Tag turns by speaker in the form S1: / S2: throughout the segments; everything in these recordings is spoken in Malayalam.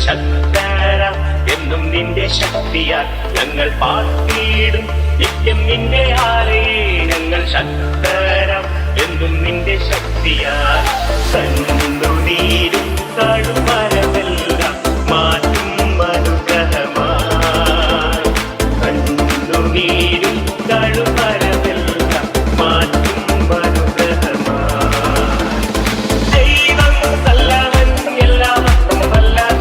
S1: ശക്തരാം എന്നും നിന്റെ ശക്തിയാൽ ഞങ്ങൾ പാർത്തിയിടും നിത്യം നിന്റെ ആലയെ ഞങ്ങൾ ശക്തരാം എന്നും നിന്റെ ശക്തിയാൽ കണ്ണുനീരും കഴുമരമെല്ലാം മാറ്റും അനുഗ്രഹമായി കണ്ണുനീരും കഴുമരമെല്ലാം മാറ്റും അനുഗ്രഹമായി ദൈവം നല്ലവൻ എല്ലാവർക്കും വല്ലവൻ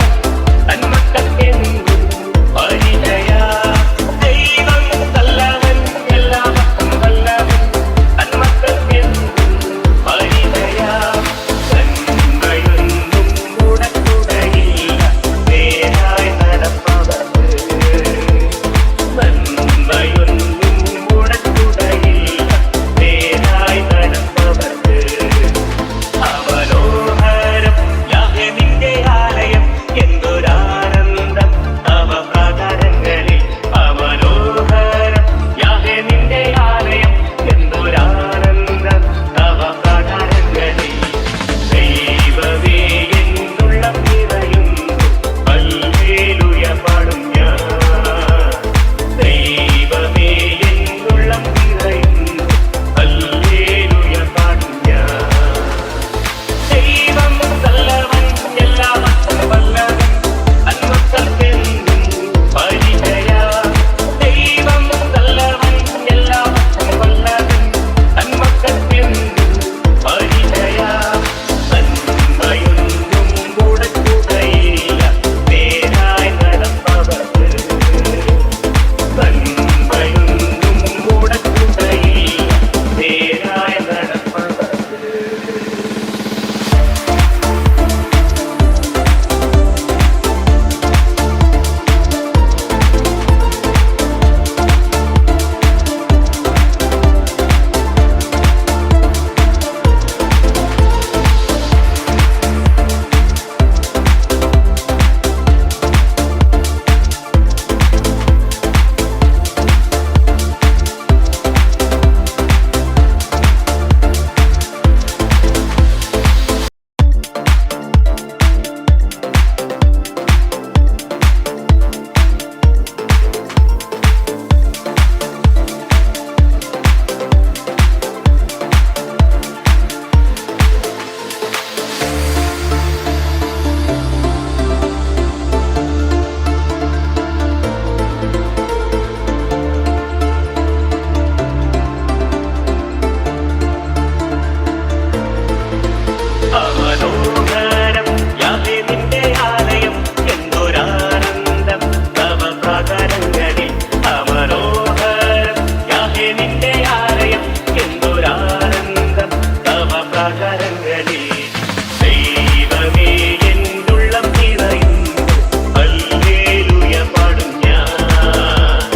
S1: തന്മക്കൾക്കെന്നും പരിചയ ദൈവം നല്ലവൻ എല്ലാവർക്കും വല്ലവൻ തന്മക്കൾക്കെന്നും പരിചയ നന്മയൊന്നും മുടക്കുകയില്ല നേരായി നടപ്പവർക്ക് നന്മയൊന്നും മുടക്കുകയില്ല നേരായി നടപ്പവർക്ക് അവലോകനം യാഹേ നിന്റെ ആലയം എന്തൊരാനന്ദം അവ പ്രാകാരങ്ങളിൽ അവലോകനം യാഹേ നിന്റെ ആലയം എന്തൊരാനന്ദം അവ പ്രാകാരങ്ങളിൽ ദൈവമേ എന്നുള്ളം നിറയുന്നു ഹല്ലേലൂയ പാടും ഞാൻ ദൈവമേ എന്നുള്ളം നിറയുന്നു ഹല്ലേലൂയ പാടും ഞാൻ ദൈവം നല്ലവൻ എല്ലാവർക്കും വല്ലവൻ തന്മക്കൾക്കെന്നും പരിചയ ദൈവം നല്ലവൻ എല്ലാവർക്കും വല്ലവൻ തന്മക്കൾക്കെന്നും പരിചയ നന്മയൊന്നും മുടക്കുകയില്ല നേരായി നടപ്പവർക്ക് നന്മയൊന്നും മുടക്കുകയില്ല നേരായി നടപ്പവർക്ക് അവലോകനം യാഹേ നിന്റെ ആലയം എന്തൊരാനന്ദം തവ പ്രാകാരങ്ങളിൽ അവലോകനം യാഹേ നിന്റെ ആലയം എന്തൊരാനന്ദം തവ പ്രാകാരങ്ങളിൽ ദൈവമേ എന്നുള്ളം നിറയുന്നു ഹല്ലേലൂയ പാടും ഞാൻ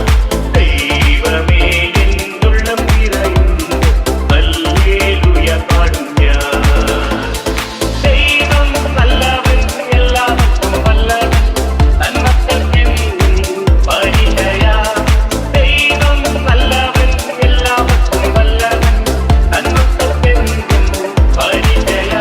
S1: ദൈവമേ എന്നുള്ളം നിറയുന്നു ഹല്ലേലൂയ പാടും ഞാൻ ദൈവം നല്ലവൻ എല്ലാവർക്കും വല്ലവൻ തന്മക്കൾക്കെന്നും പരിചയ ദൈവം നല്ലവൻ എല്ലാവർക്കും വല്ലവൻ തന്മക്കൾക്കെന്നും പരിചയ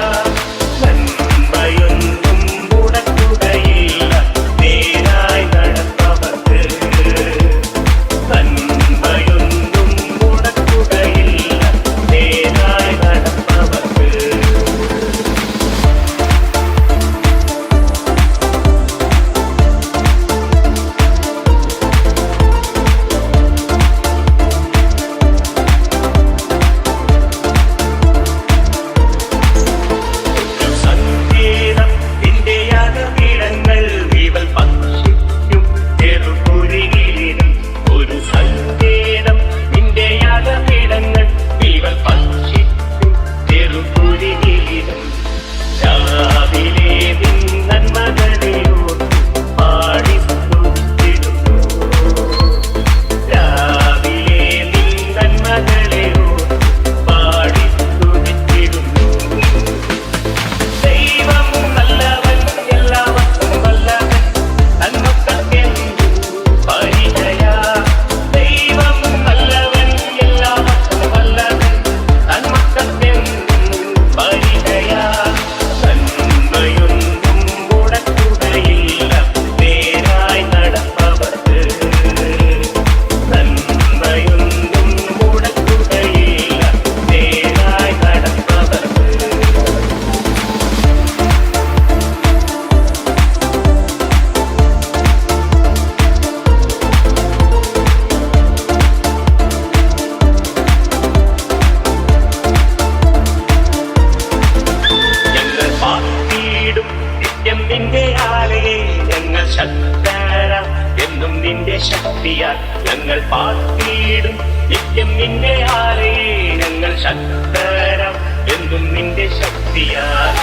S1: ശക്തരാം എന്നും നിന്റെ ശക്തിയാൽ ഞങ്ങൾ പാർത്തിയിടും നിത്യം നിന്റെ ആലയെ ഞങ്ങൾ ശക്തരാം എന്നും നിന്റെ ശക്തിയാൽ